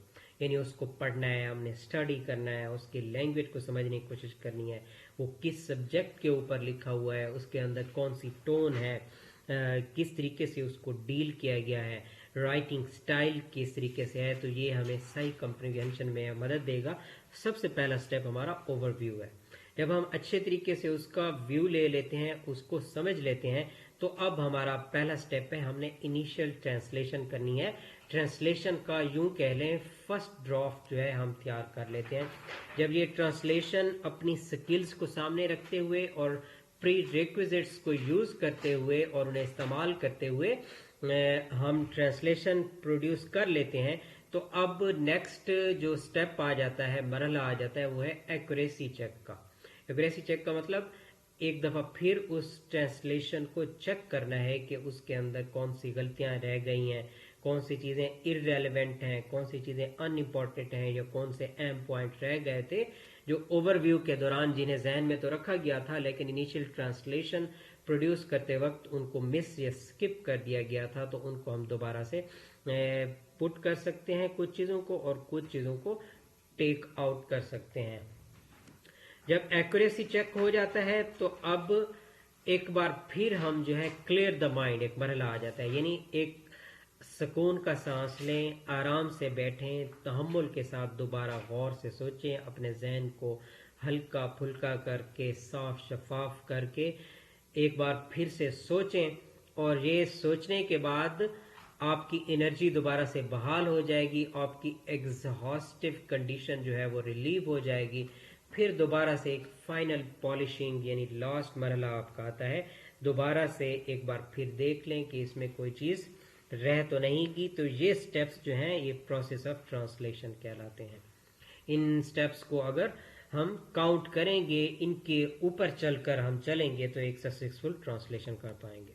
यानी उसको पढ़ना है, हमने स्टडी करना है, उसकी लैंग्वेज को समझने की कोशिश करनी है, वो किस सब्जेक्ट के ऊपर लिखा हुआ है, उसके अंदर कौन सी टोन है, किस तरीके से उसको डील किया गया है, राइटिंग स्टाइल किस तरीके से है, तो ये हमें सही कम्प्रीहेंशन में मदद देगा। सबसे पहला स्टेप हमारा ओवरव्यू है। जब हम अच्छे तरीके से उसका व्यू ले लेते हैं, उसको समझ लेते हैं, तो अब हमारा पहला स्टेप है, हमने इनिशियल ट्रांसलेशन करनी है। ट्रांसलेशन का यूं कह लें फर्स्ट ड्राफ्ट जो है हम तैयार कर लेते हैं। जब ये ट्रांसलेशन अपनी स्किल्स को सामने रखते हुए और प्री रिक्विजिट्स को यूज़ करते हुए और उन्हें इस्तेमाल करते हुए हम ट्रांसलेशन प्रोड्यूस कर लेते हैं, तो अब नेक्स्ट जो स्टेप आ जाता है, मरहला आ जाता है, वो है एक्यूरेसी चेक का। एक्यूरेसी चेक का मतलब एक दफ़ा फिर उस ट्रांसलेशन को चेक करना है कि उसके अंदर कौन सी गलतियां रह गई हैं, कौन सी चीज़ें इररेलेवेंट हैं, कौन सी चीज़ें अनइम्पॉर्टेंट हैं, या कौन से अहम पॉइंट रह गए थे जो ओवरव्यू के दौरान जिन्हें जहन में तो रखा गया था लेकिन इनिशियल ट्रांसलेशन प्रोड्यूस करते वक्त उनको मिस या स्किप कर दिया गया था, तो उनको हम दोबारा से पुट कर सकते हैं कुछ चीज़ों को, और कुछ चीज़ों को टेक आउट कर सकते हैं। जब एक्यूरेसी चेक हो जाता है तो अब एक बार फिर हम जो है क्लियर द माइंड, एक मरहला आ जाता है, यानी एक सुकून का सांस लें, आराम से बैठें, तहम्मुल के साथ दोबारा गौर से सोचें, अपने जहन को हल्का फुल्का करके साफ शफाफ करके एक बार फिर से सोचें, और ये सोचने के बाद आपकी एनर्जी दोबारा से बहाल हो जाएगी, आपकी एग्जॉस्टिव कंडीशन जो है वो रिलीव हो जाएगी। फिर दोबारा से एक फाइनल पॉलिशिंग यानी लास्ट मरहला आपका आता है, दोबारा से एक बार फिर देख लें कि इसमें कोई चीज़ रह तो नहीं की। तो ये स्टेप्स जो हैं ये प्रोसेस ऑफ ट्रांसलेशन कहलाते हैं। इन स्टेप्स को अगर हम काउंट करेंगे, इनके ऊपर चलकर हम चलेंगे, तो एक सक्सेसफुल ट्रांसलेशन कर पाएंगे।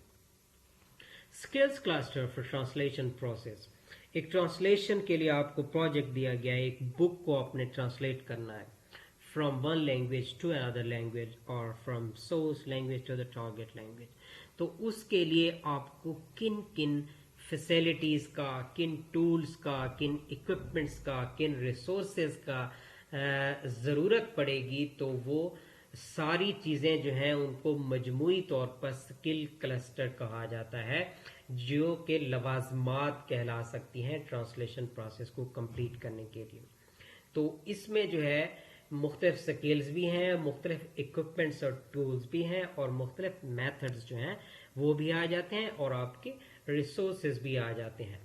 Skills cluster for translation process, ایک ٹرانسلیشن کے لیے آپ کو پروجیکٹ دیا گیا ہے، ایک بک کو آپ نے ٹرانسلیٹ کرنا ہے from one language to another language اور from source language to the target language. تو اس کے لیے آپ کو کن کن فیسلٹیز کا، کن ٹولز کا، کن اکوپمنٹس کا، کن ریسورسز کا ضرورت پڑے گی، تو وہ ساری چیزیں جو ہیں ان کو مجموعی طور پر سکل کلسٹر کہا جاتا ہے، جو کہ لوازمات کہلا سکتی ہیں ٹرانسلیشن پروسیس کو کمپلیٹ کرنے کے لیے. تو اس میں جو ہے مختلف سکلز بھی ہیں، مختلف اکوپمنٹس اور ٹولز بھی ہیں، اور مختلف میتھڈز جو ہیں وہ بھی آ جاتے ہیں، اور آپ کے ریسورسز بھی آ جاتے ہیں،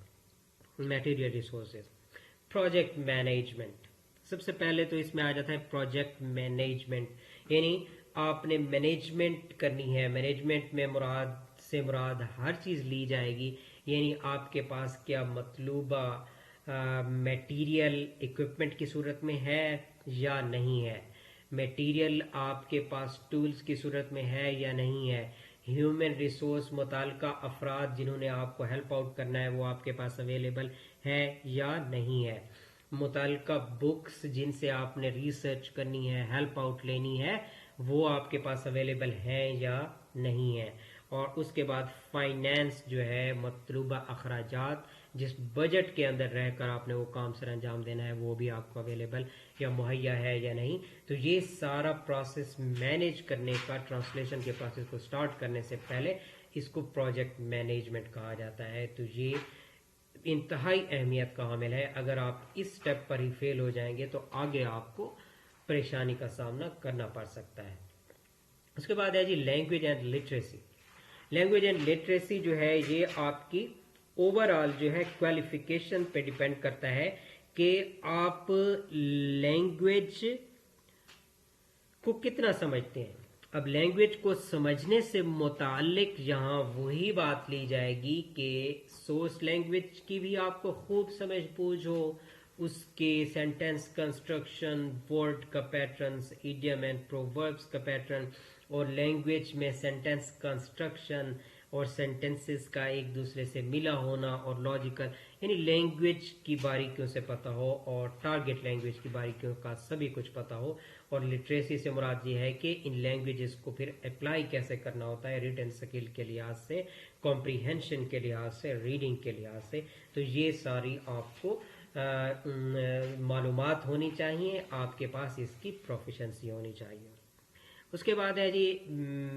میٹیریل ریسورسز. پروجیکٹ مینجمنٹ، سب سے پہلے تو اس میں آ جاتا ہے پروجیکٹ مینجمنٹ، یعنی آپ نے مینجمنٹ کرنی ہے. مینجمنٹ میں مراد ہر چیز لی جائے گی، یعنی آپ کے پاس کیا مطلوبہ میٹیریل اکوپمنٹ کی صورت میں ہے یا نہیں ہے، میٹیریل آپ کے پاس ٹولز کی صورت میں ہے یا نہیں ہے، ہیومن ریسورس متعلقہ افراد جنہوں نے آپ کو ہیلپ آؤٹ کرنا ہے وہ آپ کے پاس اویلیبل ہے یا نہیں ہے، متعلقہ بکس جن سے آپ نے ریسرچ کرنی ہے، ہیلپ آؤٹ لینی ہے، وہ آپ کے پاس اویلیبل ہے یا نہیں ہے. اور اس کے بعد فائنینس جو ہے، مطلوبہ اخراجات جس بجٹ کے اندر رہ کر آپ نے وہ کام سر انجام دینا ہے وہ بھی آپ کو اویلیبل یا مہیا ہے یا نہیں. تو یہ سارا پروسیس مینیج کرنے کا، ٹرانسلیشن کے پروسیس کو سٹارٹ کرنے سے پہلے اس کو پروجیکٹ مینجمنٹ کہا جاتا ہے. تو یہ انتہائی اہمیت کا حامل ہے. اگر آپ اس سٹیپ پر ہی فیل ہو جائیں گے تو آگے آپ کو پریشانی کا سامنا کرنا پڑ سکتا ہے. اس کے بعد ہے جی language and literacy. Language and literacy جو ہے یہ آپ کی اوور آل جو ہے کوالیفیکیشن پہ ڈیپینڈ کرتا ہے کہ آپ لینگویج کو کتنا سمجھتے ہیں. اب لینگویج کو سمجھنے سے متعلق یہاں وہی بات لی جائے گی کہ سورس لینگویج کی بھی آپ کو خوب سمجھ بوجھ ہو، اس کے سینٹینس کنسٹرکشن، ورڈ کا پیٹرنز، ایڈیم اینڈ پرووربس کا پیٹرن، اور لینگویج میں سینٹینس کنسٹرکشن اور سینٹینسز کا ایک دوسرے سے ملا ہونا اور لاجیکل، یعنی لینگویج کی باریکیوں سے پتہ ہو اور ٹارگیٹ لینگویج کی باریکیوں کا سبھی کچھ پتہ ہو. اور لٹریسی سے مراد یہ ہے کہ ان لینگویجز کو پھر اپلائی کیسے کرنا ہوتا ہے ریٹن سکل کے لحاظ سے، کمپریہنشن کے لحاظ سے، ریڈنگ کے لحاظ سے. تو یہ ساری آپ کو معلومات ہونی چاہیے، آپ کے پاس اس کی پروفیشنسی ہونی چاہیے. اس کے بعد ہے جی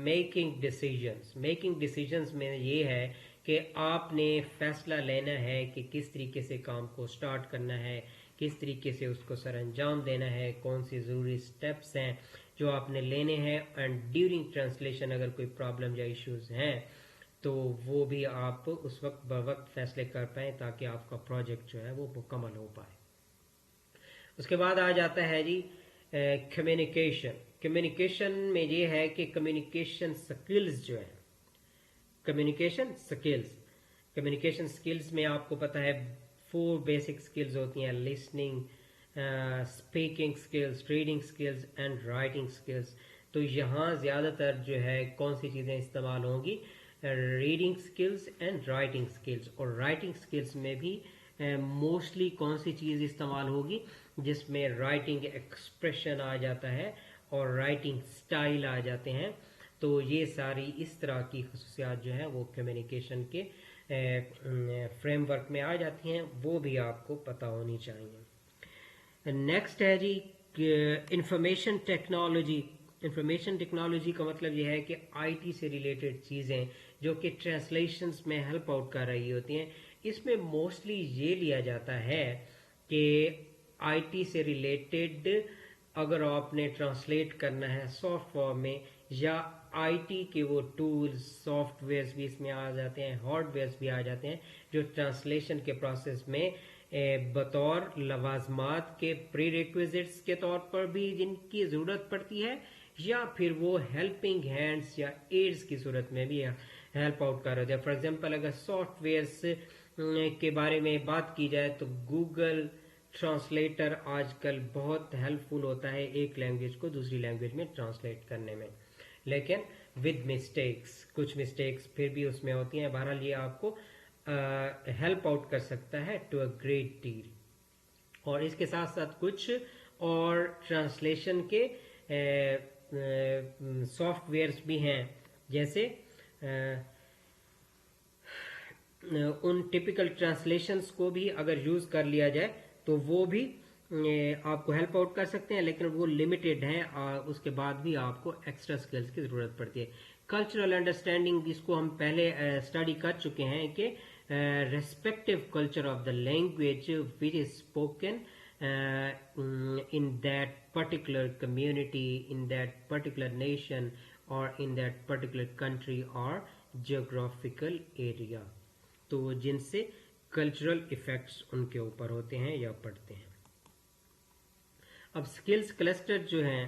میکنگ ڈیسیجنز. میکنگ ڈیسیجنز میں یہ ہے کہ آپ نے فیصلہ لینا ہے کہ کس طریقے سے کام کو سٹارٹ کرنا ہے، کس طریقے سے اس کو سر انجام دینا ہے، کون سی ضروری سٹیپس ہیں جو آپ نے لینے ہیں. اینڈ ڈیورنگ ٹرانسلیشن اگر کوئی پرابلم یا ایشوز ہیں تو وہ بھی آپ اس وقت بوقت فیصلے کر پائیں تاکہ آپ کا پروجیکٹ جو ہے وہ مکمل ہو پائے. اس کے بعد آ جاتا ہے جی کمیونیکیشن. کمیونیکیشن میں یہ ہے کہ کمیونیکیشن سکلز جو ہیں، کمیونیکیشن سکلز میں آپ کو پتہ ہے 4 بیسک سکلز ہوتی ہیں: listening, speaking skills, reading skills and writing skills. تو یہاں زیادہ تر جو ہے کون سی چیزیں استعمال ہوں گی؟ Reading skills and writing skills. اور رائٹنگ سکلز میں بھی موسٹلی کون سی چیز استعمال ہوگی؟ جس میں رائٹنگ ایکسپریشن آ جاتا ہے اور رائٹنگ سٹائل آ جاتے ہیں. تو یہ ساری اس طرح کی خصوصیات جو ہیں وہ کمیونیکیشن کے فریم ورک میں آ جاتی ہیں، وہ بھی آپ کو پتہ ہونی چاہیے. نیکسٹ ہے جی انفارمیشن ٹیکنالوجی. انفارمیشن ٹیکنالوجی کا مطلب یہ ہے کہ آئی ٹی سے ریلیٹڈ چیزیں جو کہ ٹرانسلیشنز میں ہیلپ آؤٹ کر رہی ہوتی ہیں. اس میں موسٹلی یہ لیا جاتا ہے کہ آئی ٹی سے ریلیٹڈ اگر آپ نے ٹرانسلیٹ کرنا ہے سافٹ فارم میں، یا آئی ٹی کے وہ ٹولز، سافٹ ویئرز بھی اس میں آ جاتے ہیں، ہارڈ ویئرز بھی آ جاتے ہیں جو ٹرانسلیشن کے پروسیس میں بطور لوازمات کے پری ریکویزٹس کے طور پر بھی جن کی ضرورت پڑتی ہے، یا پھر وہ ہیلپنگ ہینڈس یا ایڈز کی صورت میں بھی ہیلپ آؤٹ کر رہے ہیں. فار ایگزامپل اگر سافٹ ویئرس کے بارے میں بات کی جائے تو گوگل ٹرانسلیٹر آج کل بہت ہیلپ فل ہوتا ہے ایک لینگویج کو دوسری لینگویج میں ٹرانسلیٹ کرنے میں، لیکن ود مسٹیکس، کچھ مسٹیکس پھر بھی اس میں ہوتی ہیں. بہرحال یہ آپ کو हेल्प आउट कर सकता है टू अ ग्रेट डील। और इसके साथ साथ कुछ और ट्रांसलेशन के सॉफ्टवेयर्स भी हैं, जैसे उन टिपिकल ट्रांसलेशंस को भी अगर यूज कर लिया जाए तो वो भी आपको हेल्प आउट कर सकते हैं, लेकिन वो लिमिटेड हैं, उसके बाद भी आपको एक्स्ट्रा स्किल्स की जरूरत पड़ती है। कल्चरल अंडरस्टैंडिंग, इसको हम पहले स्टडी कर चुके हैं कि respective culture of the language which is spoken in that particular community, in that particular nation, or in that particular country or geographical area, तो जिनसे कल्चरल इफेक्ट्स उनके ऊपर होते हैं या पड़ते हैं। अब स्किल्स क्लस्टर जो हैं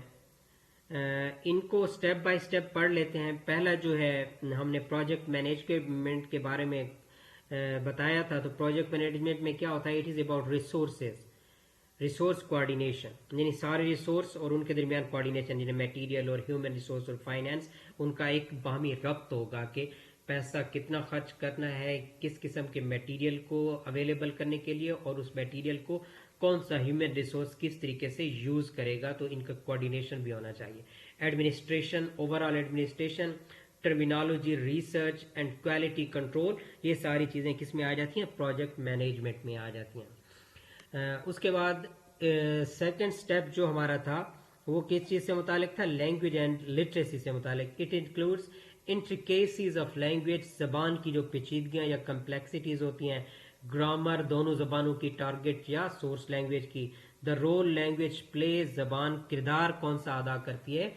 इनको स्टेप बाय स्टेप पढ़ लेते हैं। पहला जो है, हमने प्रोजेक्ट मैनेजमेंट के बारे में बताया था। तो प्रोजेक्ट मैनेजमेंट में क्या होता है, it is about resource coordination, यानी सारे रिसोर्स और उनके दरमियान कोऑर्डिनेशन, यानी मटेरियल और ह्यूमन रिसोर्स और फाइनेंस, उनका एक बाहमी रब्त होगा कि पैसा कितना खर्च करना है किस किस्म के मटेरियल को अवेलेबल करने के लिए, और उस मटेरियल को कौन सा ह्यूमन रिसोर्स किस तरीके से यूज करेगा, तो इनका कोऑर्डिनेशन भी होना चाहिए। Administration, overall administration, terminology, research and quality control, ये सारी चीजें किस में आ जाती हैं, प्रोजेक्ट मैनेजमेंट में आ जाती हैं। उसके बाद सेकंड स्टेप जो हमारा था वो किस चीज से मुतालिक था, लैंग्वेज एंड लिटरेसी से मुतालिक। It includes intricacies of language, जबान की जो पेचीदगियां या कम्प्लेक्सिटीज होती हैं, ग्रामर, दोनों जबानों की, टारगेट या सोर्स लैंग्वेज की, द रोल लैंग्वेज प्ले, जबान किरदार कौन सा अदा करती है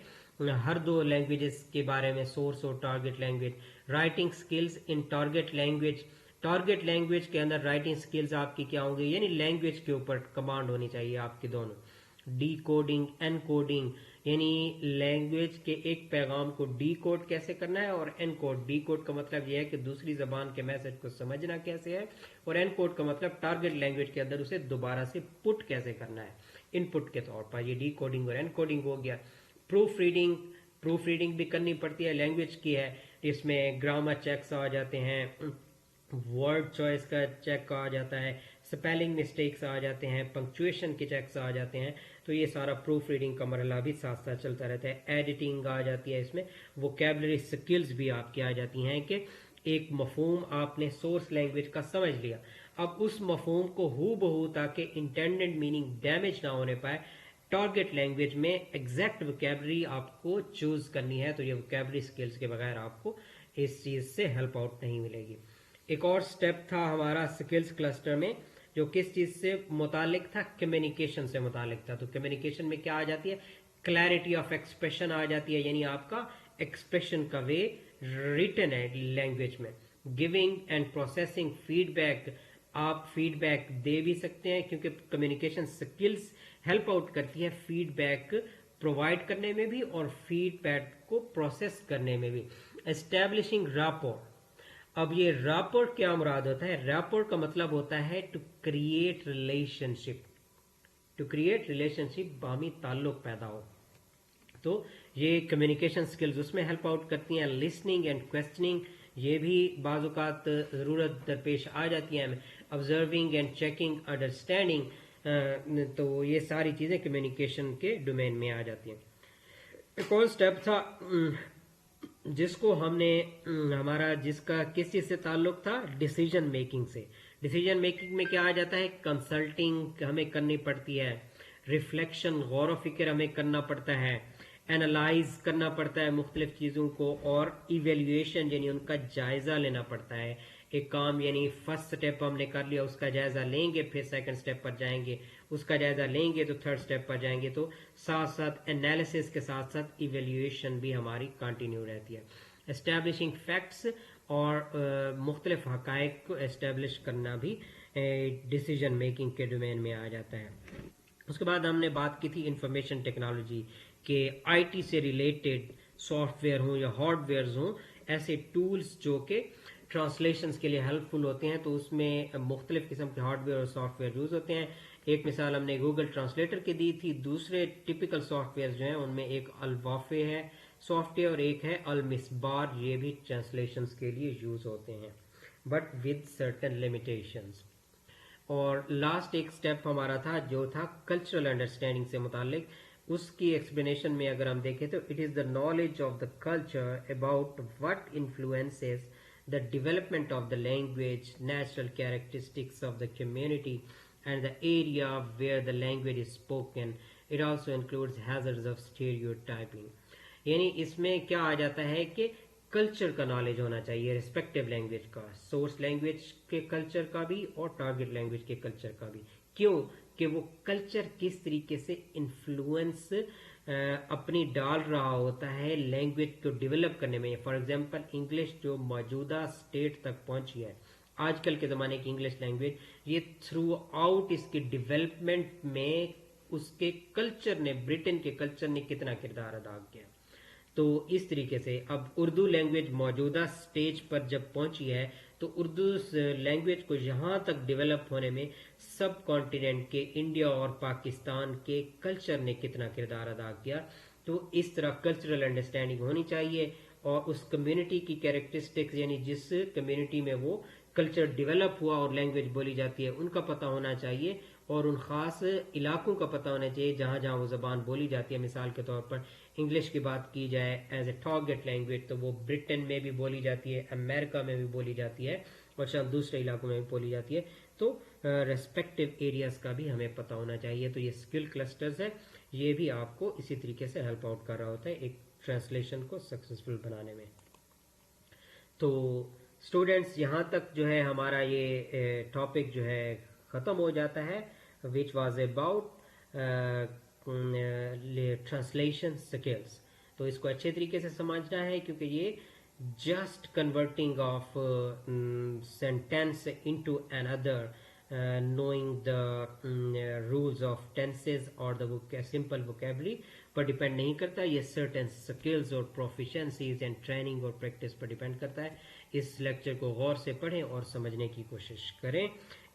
हर दो लैंग्वेजेस के बारे में, सोर्स और target language. Writing skills in target language, target language के अंदर राइटिंग स्किल्स आपकी क्या होंगी, यानी लैंग्वेज के ऊपर कमांड होनी चाहिए आपकी दोनों। डी कोडिंग, एन कोडिंग, यानी लैंग्वेज के एक पैगाम को डी कोड कैसे करना है, और एन कोड, डी कोड का मतलब यह है कि दूसरी जबान के मैसेज को समझना कैसे है, और एन कोड का मतलब टारगेट लैंग्वेज के अंदर उसे दोबारा से पुट कैसे करना है इनपुट के तौर पर। ये डी कोडिंग और एन कोडिंग हो गया। प्रूफ रीडिंग भी करनी पड़ती है, लैंग्वेज की है, इसमें ग्रामर चेक्स आ जाते हैं, वर्ड चॉइस का चेक आ जाता है, स्पेलिंग मिस्टेक्स आ जाते हैं, पंक्चुएशन के चेक्स आ जाते हैं। तो ये सारा प्रूफ रीडिंग का मरहला भी साथ साथ चलता रहता है। एडिटिंग आ जाती है, इसमें वोकैबुलरी स्किल्स भी आपकी आ जाती हैं कि एक मफहूम आपने सोर्स लैंग्वेज का समझ लिया, अब उस मफहूम को हू बहू ताकि इंटेंडेड मीनिंग डैमेज ना होने पाए, टारगेट लैंग्वेज में एग्जैक्ट वोकैबुलरी आपको चूज करनी है। तो ये वोकैबुलरी स्किल्स के बगैर आपको इस चीज से हेल्प आउट नहीं मिलेगी। एक और स्टेप था हमारा स्किल्स क्लस्टर में जो किस चीज से मुतालिक था, कम्युनिकेशन से मुतालिक था। तो कम्युनिकेशन में क्या आ जाती है, क्लैरिटी ऑफ एक्सप्रेशन आ जाती है, यानी आपका एक्सप्रेशन का वे रिटन है लैंग्वेज में। गिविंग एंड प्रोसेसिंग फीडबैक, आप फीडबैक दे भी सकते हैं क्योंकि कम्युनिकेशन स्किल्स हेल्प आउट करती है फीडबैक प्रोवाइड करने में भी और फीडबैक को प्रोसेस करने में भी। एस्टैब्लिशिंग रैपोर, अब ये रैपोर क्या मुराद होता है, रैपोर का मतलब होता है टू क्रिएट रिलेशनशिप, बामी ताल्लुक पैदा हो। तो ये कम्युनिकेशन स्किल्स उसमें हेल्प आउट करती हैं। लिसनिंग एंड क्वेश्चनिंग, ये भी बाज़-औक़ात ज़रूरत दरपेश आ जाती है। ऑब्जर्विंग एंड चेकिंग, अंडरस्टैंडिंग, तो ये सारी चीज़ें कम्युनिकेशन के डोमेन में आ जाती हैं। एक और स्टेप था जिसको हमने जिसका किस चीज से ताल्लुक था, डिसीजन मेकिंग से। डिसीजन मेकिंग में क्या आ जाता है, कंसल्टिंग हमें करनी पड़ती है, रिफ्लेक्शन, गौर व फिक्र हमें करना पड़ता है, एनालाइज करना पड़ता है मुख्तलिफ चीज़ों को, और इवेल्युएशन यानी उनका जायजा लेना पड़ता है। एक काम यानी फर्स्ट स्टेप हमने कर लिया, उसका जायजा लेंगे, फिर सेकंड स्टेप पर जाएंगे, उसका जायजा लेंगे तो थर्ड स्टेप पर जाएंगे। तो साथ साथ एनालिसिस के साथ साथ इवेल्युएशन भी हमारी कंटिन्यू रहती है। एस्टैब्लिशिंग फैक्ट्स और मुख्तलिफ हकायक को एस्टैब्लिश करना भी डिसीजन मेकिंग के डोमेन में आ जाता है। उसके बाद हमने बात की थी इंफॉर्मेशन टेक्नोलॉजी के, आईटी से रिलेटेड सॉफ्टवेयर हों या हार्डवेयर हों, ऐसे टूल्स जो कि ट्रांसलेशंस के लिए हेल्पफुल होते हैं। तो उसमें मुख्तलिफ किस्म के हार्डवेयर और सॉफ्टवेयर यूज होते हैं। एक मिसाल हमने गूगल ट्रांसलेटर की दी थी। दूसरे टिपिकल सॉफ्टवेयर जो हैं उनमें एक अलवाफे है सॉफ्टवेयर और एक है अलमिसबार, ये भी ट्रांसलेशंस के लिए यूज होते हैं। But with certain limitations. اور لاسٹ ایک سٹیپ ہمارا تھا جو تھا کلچرل انڈرسٹینڈنگ سے متعلق. اس کی ایکسپلینیشن میں اگر ہم دیکھیں تو it is the knowledge of the culture about what influences the development of the language, natural characteristics of the community, and the area where the language is spoken. It also includes hazards of stereotyping. یعنی اس میں کیا آ جاتا ہے کہ culture کا knowledge ہونا چاہیے respective language کا، سورس لینگویج کے کلچر کا بھی اور ٹارگٹ لینگویج کے کلچر کا بھی. کیوں کہ وہ کلچر کس طریقے سے انفلوئنس اپنی ڈال رہا ہوتا ہے لینگویج کو ڈیولپ کرنے میں. فار ایگزامپل انگلش جو موجودہ اسٹیٹ تک پہنچی ہے آج کل کے زمانے کی انگلش لینگویج، یہ تھرو آؤٹ اس کی ڈیولپمنٹ میں اس کے کلچر نے، برٹن کے کلچر نے کتنا کردار ادا کیا. تو اس طریقے سے اب اردو لینگویج موجودہ سٹیج پر جب پہنچی ہے تو اردو لینگویج کو یہاں تک ڈیولپ ہونے میں سب کانٹیننٹ کے انڈیا اور پاکستان کے کلچر نے کتنا کردار ادا کیا. تو اس طرح کلچرل انڈرسٹینڈنگ ہونی چاہیے اور اس کمیونٹی کی کیریکٹرسٹکس یعنی جس کمیونٹی میں وہ کلچر ڈیولپ ہوا اور لینگویج بولی جاتی ہے ان کا پتہ ہونا چاہیے اور ان خاص علاقوں کا پتہ ہونا چاہیے جہاں جہاں وہ زبان بولی جاتی ہے. مثال کے طور پر انگلش کی بات کی جائے ایز اے ٹارگٹ لینگویج تو وہ برٹن میں بھی بولی جاتی ہے، امریکہ میں بھی بولی جاتی ہے اور شاید دوسرے علاقوں میں بھی بولی جاتی ہے. تو ریسپیکٹیو ایریاز کا بھی ہمیں پتہ ہونا چاہیے. تو یہ اسکل کلسٹرز ہے، یہ بھی آپ کو اسی طریقے سے ہیلپ آؤٹ کر رہا ہوتا ہے ایک ٹرانسلیشن کو سکسیسفل بنانے میں. تو اسٹوڈینٹس یہاں تک جو ہے ہمارا یہ ٹاپک جو ہے ختم ہو جاتا ہے which was about translation skills. تو اس کو اچھے طریقے سے سمجھنا ہے کیونکہ یہ just converting of sentence into an other knowing the rules of tenses or the simple vocabulary پر ڈیپینڈ نہیں کرتا. یہ certain skills اور proficiencies and training اور practice پر ڈیپینڈ کرتا ہے. اس لیکچر کو غور سے پڑھیں اور سمجھنے کی کوشش کریں.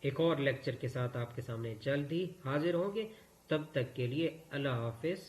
ایک اور لیکچر کے ساتھ آپ کے سامنے جلد ہی حاضر ہوں گے. تب تک کے لیے اللہ حافظ.